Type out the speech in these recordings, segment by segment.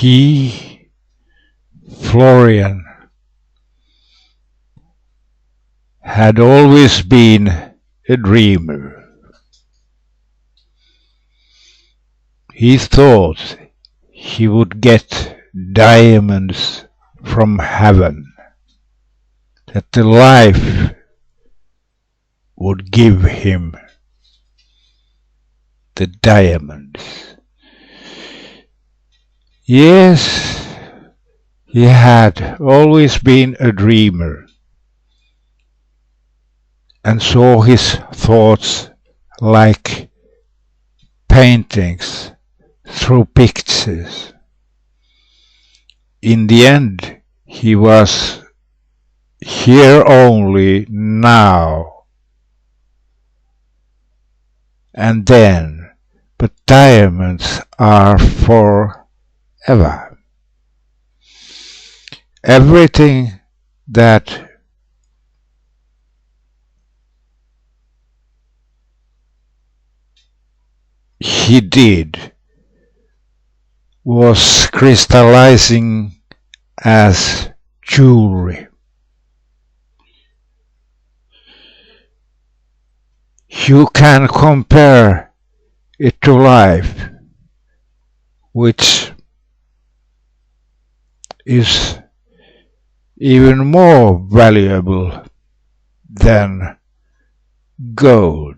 He, Florian, had always been a dreamer. He thought he would get diamonds from heaven, that the life would give him the diamonds. Yes, he had always been a dreamer and saw his thoughts like paintings through pictures. In the end, he was here only now and then, but diamonds are forever. Everything that he did was crystallizing as jewelry. You can compare it to life, which is even more valuable than gold.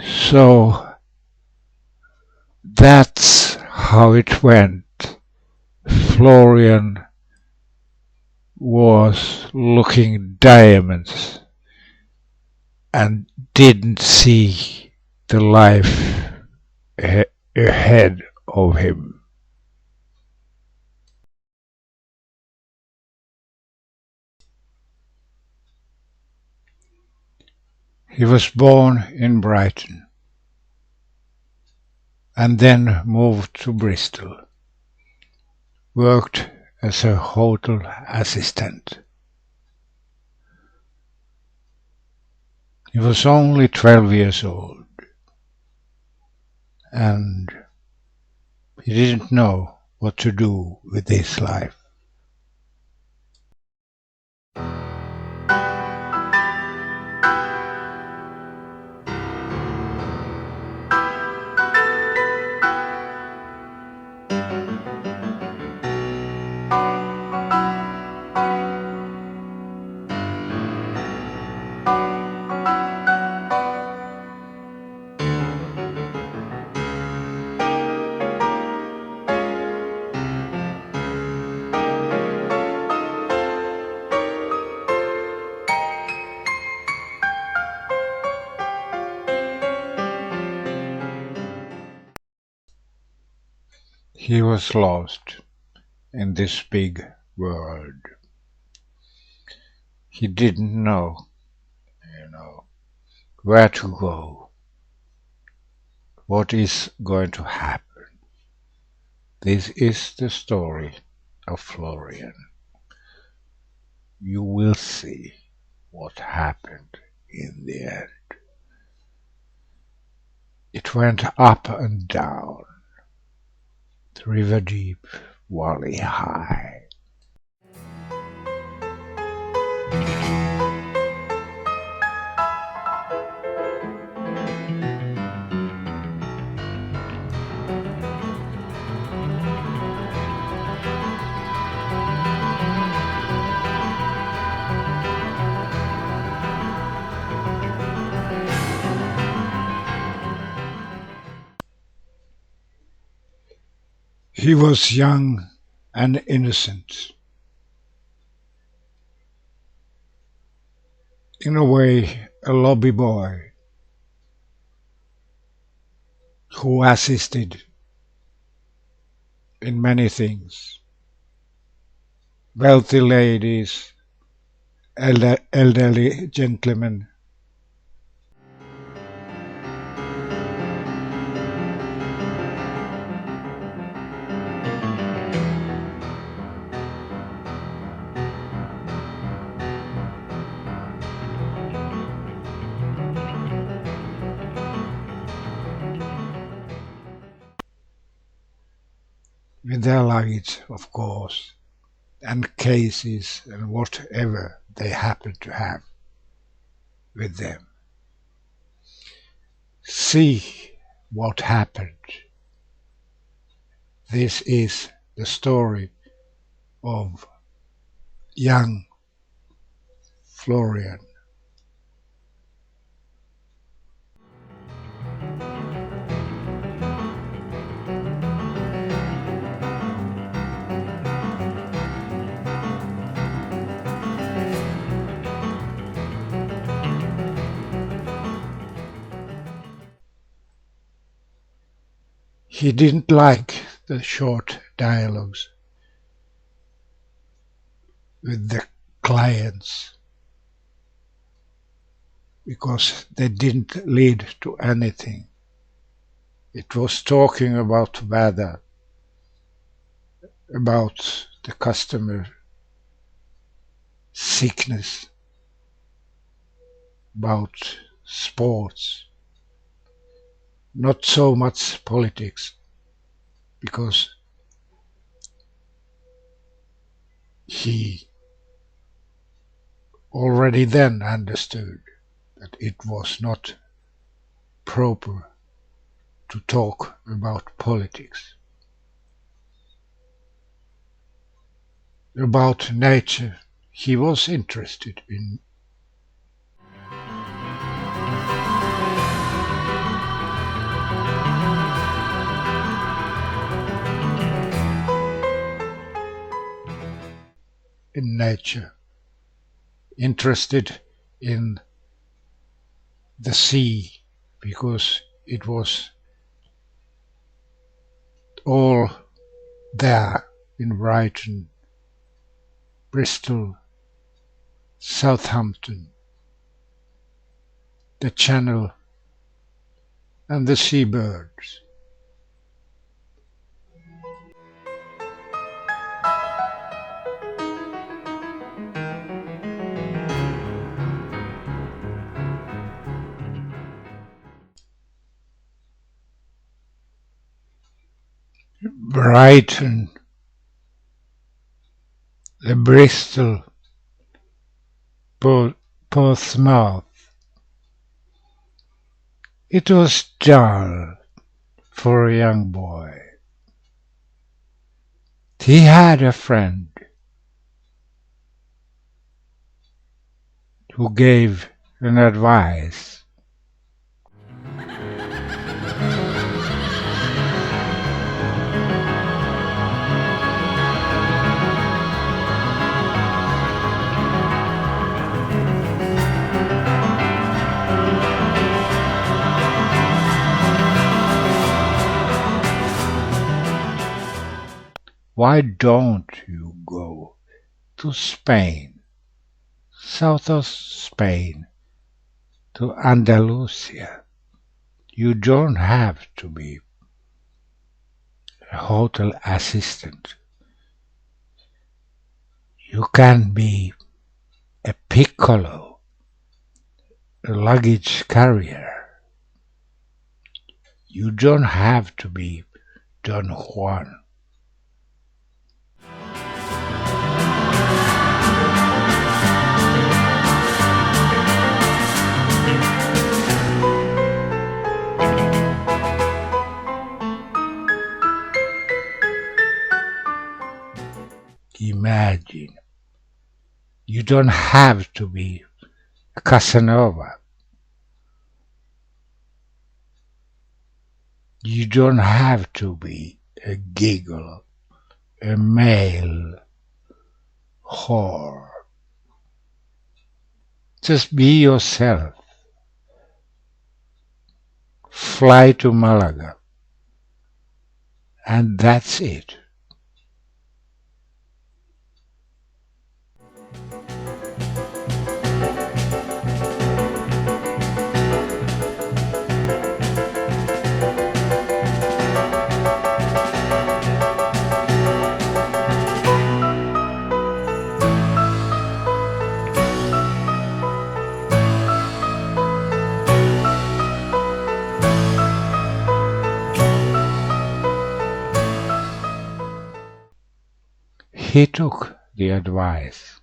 So that's how it went. Florian was looking diamonds and didn't see the life ahead of him. He was born in Brighton and then moved to Bristol, worked as a hotel assistant. He was only 12 years old and he didn't know what to do with his life. He was lost in this big world. He didn't know, where to go, what is going to happen. This is the story of Florian. You will see what happened in the end. It went up and down, the river deep, valley high. He was young and innocent. In a way, a lobby boy who assisted in many things. Wealthy ladies, elderly gentlemen. with their luggage, of course, and cases and whatever they happen to have with them. See what happened. This is the story of young Florian. He didn't like the short dialogues with the clients because they didn't lead to anything. It was talking about weather, about the customer sickness, about sports, not so much politics, because he already then understood that it was not proper to talk about politics. About nature, he was interested in nature, interested in the sea, because it was all there in Brighton, Bristol, Southampton, the Channel and the seabirds. Brighton, the Bristol, Portsmouth. It was dull for a young boy. He had a friend who gave an advice. Why don't you go to Spain, south of Spain, to Andalusia? You don't have to be a hotel assistant. You can be a Piccolo, a luggage carrier. You don't have to be Don Juan. Imagine, you don't have to be a Casanova. You don't have to be a giggle, a male whore. Just be yourself. Fly to Malaga. And that's it. he took the advice,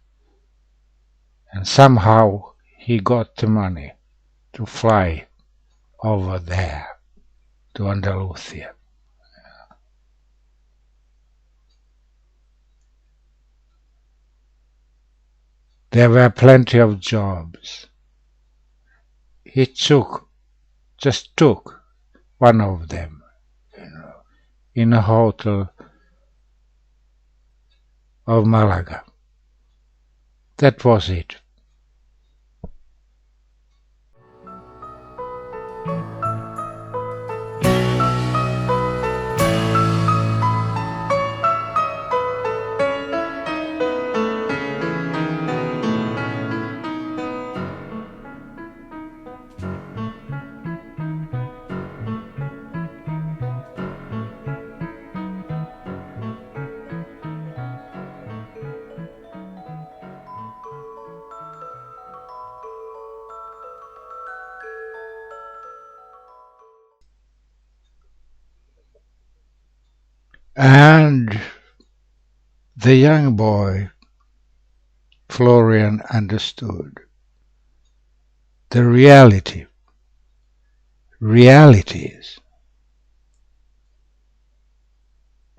and somehow he got the money to fly over there to Andalusia. There were plenty of jobs. He just took one of them, in a hotel of Malaga. That was it. And the young boy, Florian, understood the realities.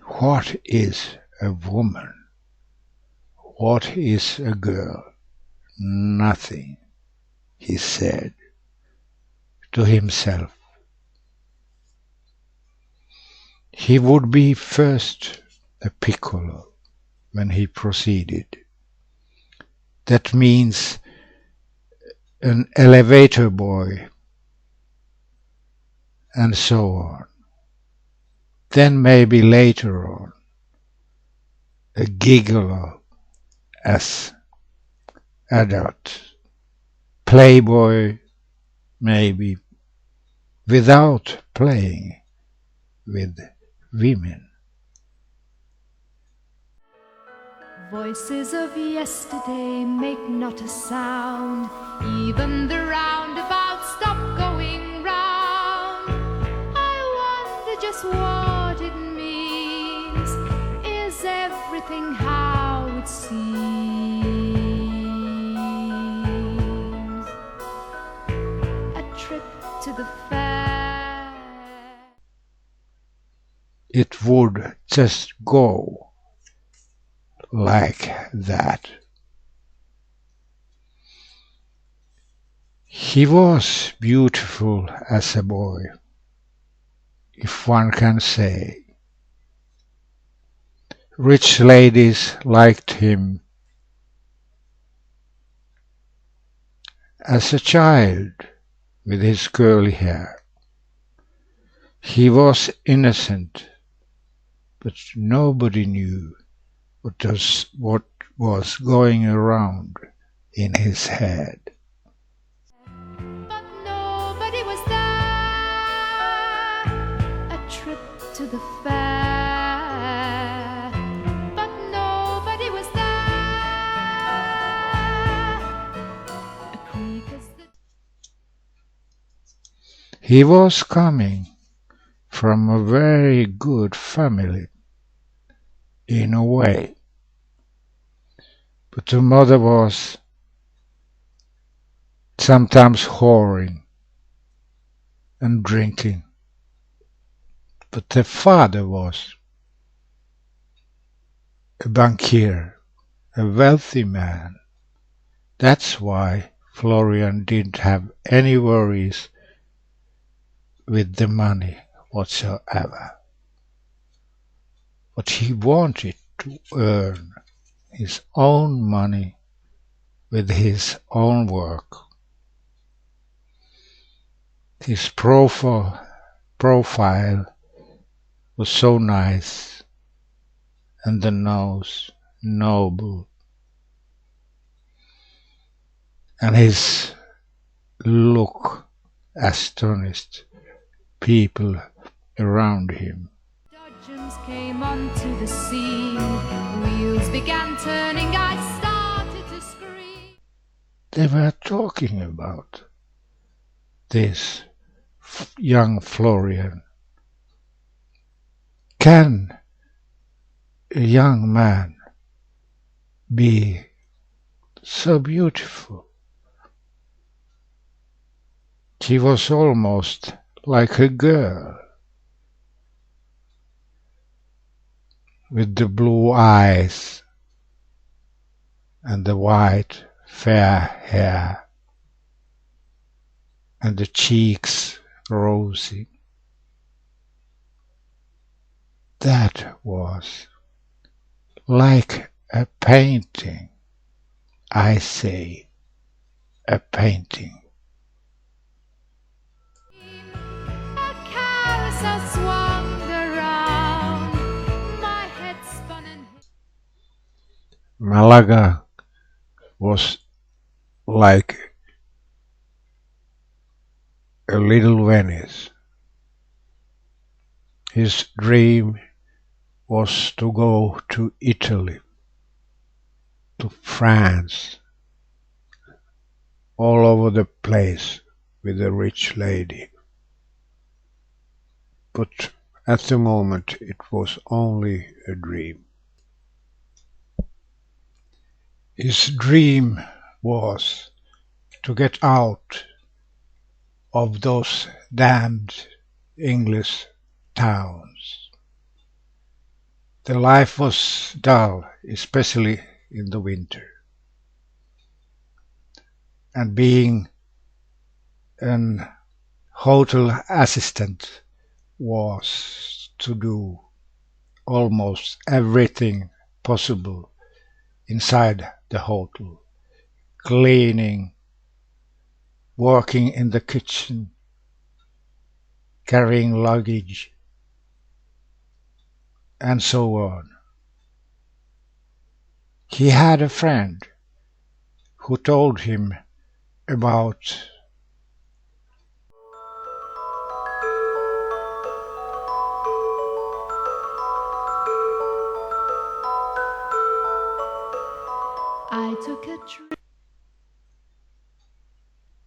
What is a woman? What is a girl? Nothing, he said to himself. He would be first a Piccolo when he proceeded. That means an elevator boy, and so on. Then maybe later on, a gigolo as adult, playboy maybe, without playing with women. Voices of yesterday make not a sound, even the roundabout stop going round. I wonder just what it means. Is everything how it seems? A trip to the fair. It would just go like that. He was beautiful as a boy, if one can say. Rich ladies liked him. As a child, with his curly hair, he was innocent, but nobody knew what was going around in his head. But nobody was there. A trip to the fair. But nobody was there. A creek is the... He was coming from a very good family, in a way. But the mother was sometimes whoring and drinking. But the father was a bankier, a wealthy man. That's why Florian didn't have any worries with the money whatsoever. But he wanted to earn his own money with his own work. His profile was so nice, and the nose noble, and his look astonished people around him. Dodgems came onto the scene. Wheels began turning. I started to scream. They were talking about this young Florian. Can a young man be so beautiful. She was almost like a girl, with the blue eyes and the white fair hair and the cheeks rosy. That was like a painting, I say, a painting. A carousel swung around, my head spun and hit. Malaga was like a little Venice. His dream was to go to Italy, to France, all over the place with a rich lady. But at the moment it was only a dream. His dream was to get out of those damned English towns. The life was dull, especially in the winter. And being an hotel assistant was to do almost everything possible inside the hotel. Cleaning, working in the kitchen, carrying luggage, and so on. He had a friend who told him about I took a trip.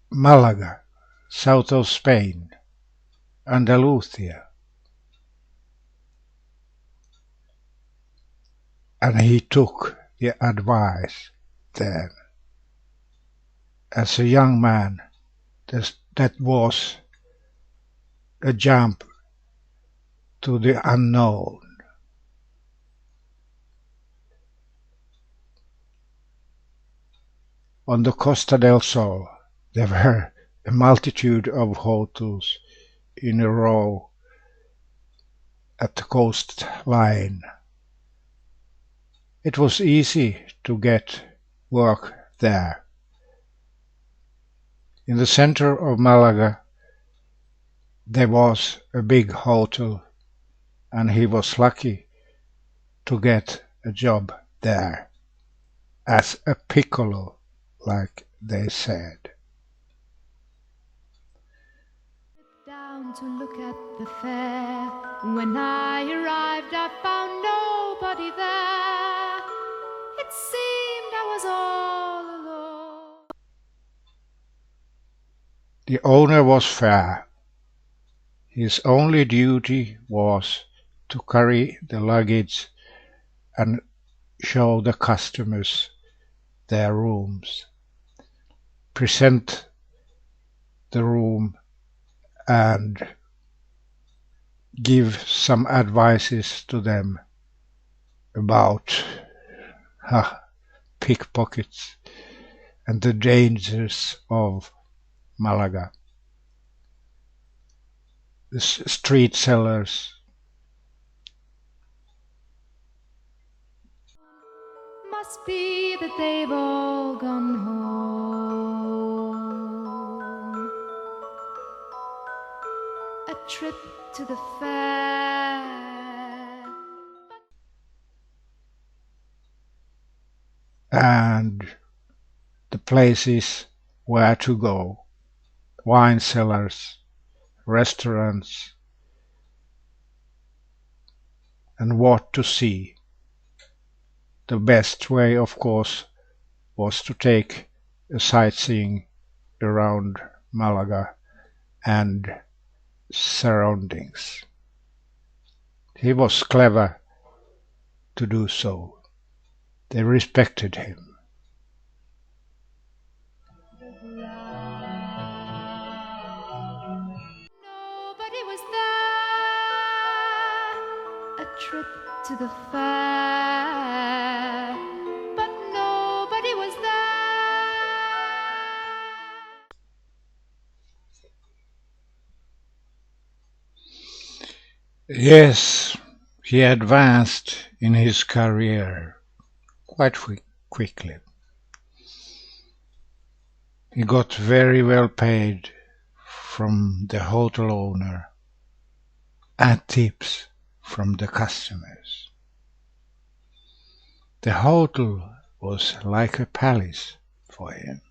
Malaga, south of Spain, Andalusia, and he took the advice then. As a young man, that was a jump to the unknown. On the Costa del Sol, there were a multitude of hotels in a row at the coastline. It was easy to get work there. In the center of Malaga, there was a big hotel, and he was lucky to get a job there as a Piccolo, like they said. Down to look at the fair. When I arrived, I found nobody there. It seemed I was all alone. The owner was fair. His only duty was to carry the luggage and show the customers their rooms, present the room, and give some advices to them about pickpockets and the dangers of Malaga. The street sellers. Must be that they've all gone home. A trip to the fair. And the places where to go, wine cellars, restaurants, and what to see. The best way, of course, was to take a sightseeing around Malaga and surroundings. He was clever to do so. They respected him. Nobody was there. A trip to the fair, but nobody was there. Yes, he advanced in his career quite quickly. He got very well paid from the hotel owner and tips from the customers. The hotel was like a palace for him.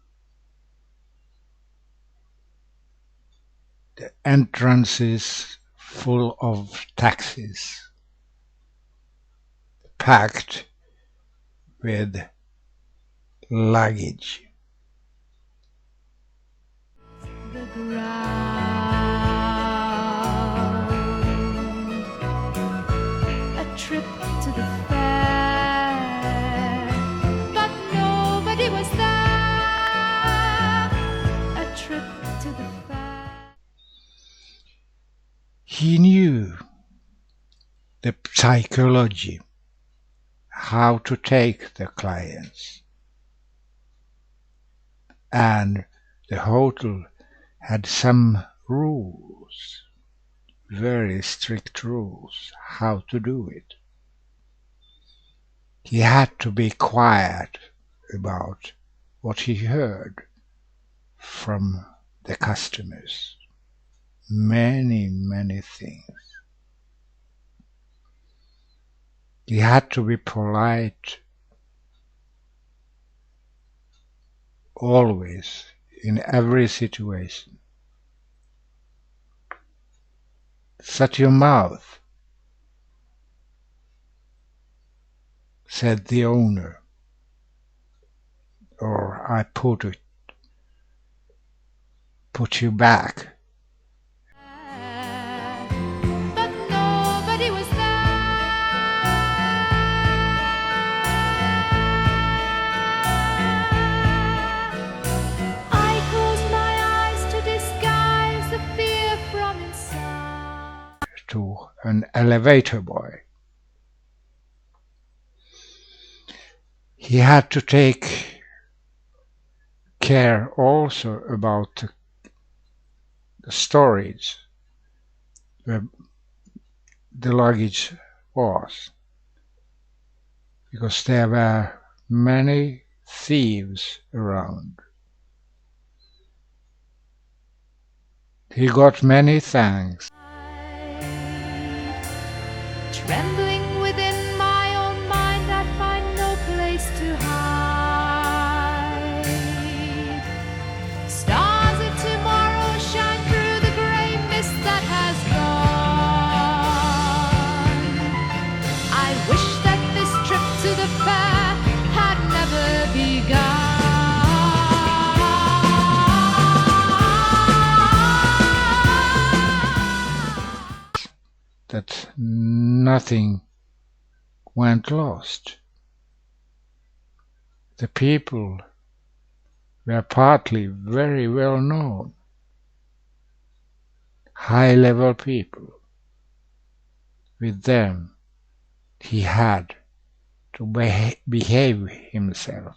The entrances full of taxis, packed with luggage. The ground. A trip to the fair, but nobody was there. A trip to the fair. He knew the psychology, how to take the clients. And the hotel had some rules, very strict rules, how to do it. He had to be quiet about what he heard from the customers. Many, many things. He had to be polite always, in every situation. Shut your mouth, said the owner, or I put you back. But nobody was there. I closed my eyes to disguise the fear from inside. To an elevator boy. He had to take care also about the storage where the luggage was, because there were many thieves around. He got many thanks. Trembling within my own mind, I find no place to hide. Stars of tomorrow shine through the grey mist that has gone. I wish that this trip to the fair had never begun. That nothing went lost. The people were partly very well known, high-level people. With them he had to behave himself,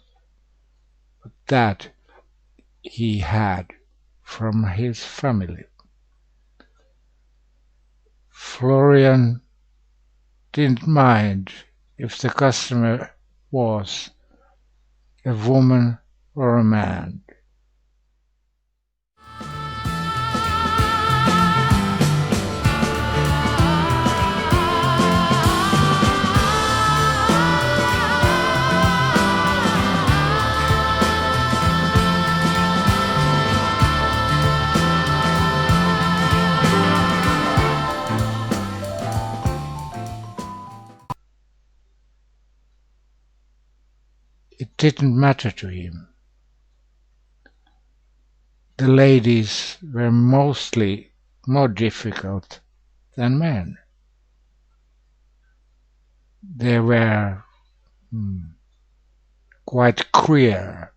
but that he had from his family. Florian didn't mind if the customer was a woman or a man. It didn't matter to him. The ladies were mostly more difficult than men. They were quite queer,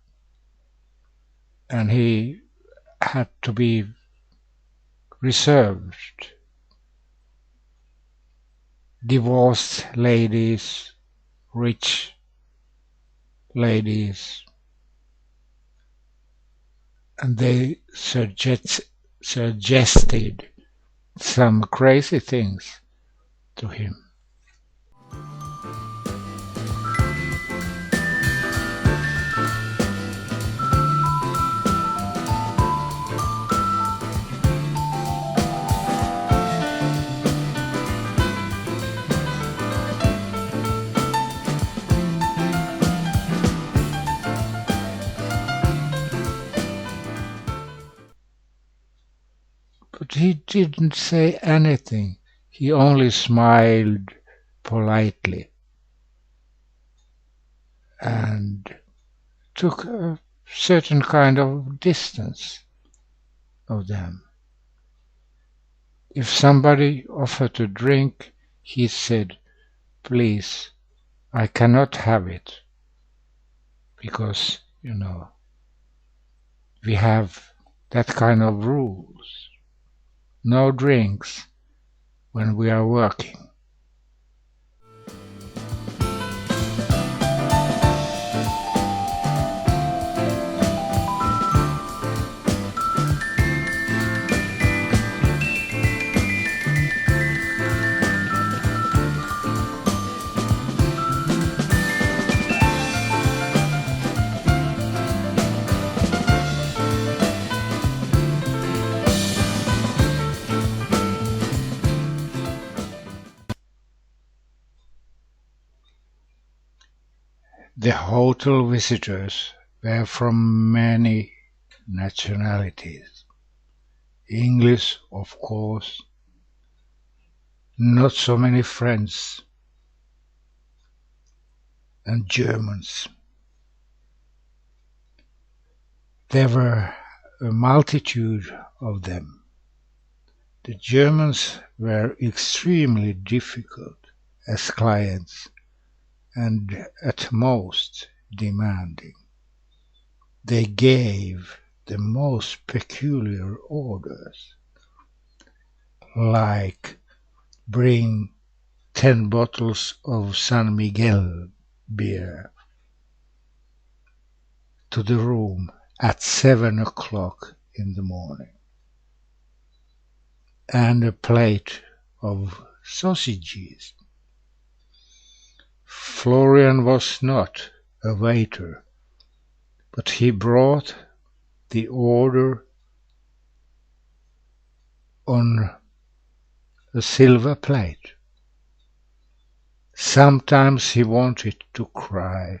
and he had to be reserved. Divorced ladies, rich ladies, and they suggested some crazy things to him. But he didn't say anything. He only smiled politely and took a certain kind of distance of them. If somebody offered to drink, he said, "Please, I cannot have it, because, we have that kind of rules. No drinks when we are working." The hotel visitors were from many nationalities. English, of course, not so many French and Germans. There were a multitude of them. The Germans were extremely difficult as clients and at most demanding. They gave the most peculiar orders, like bring 10 bottles of San Miguel beer to the room at 7 o'clock in the morning, and a plate of sausages. Florian was not a waiter, but he brought the order on a silver plate. Sometimes he wanted to cry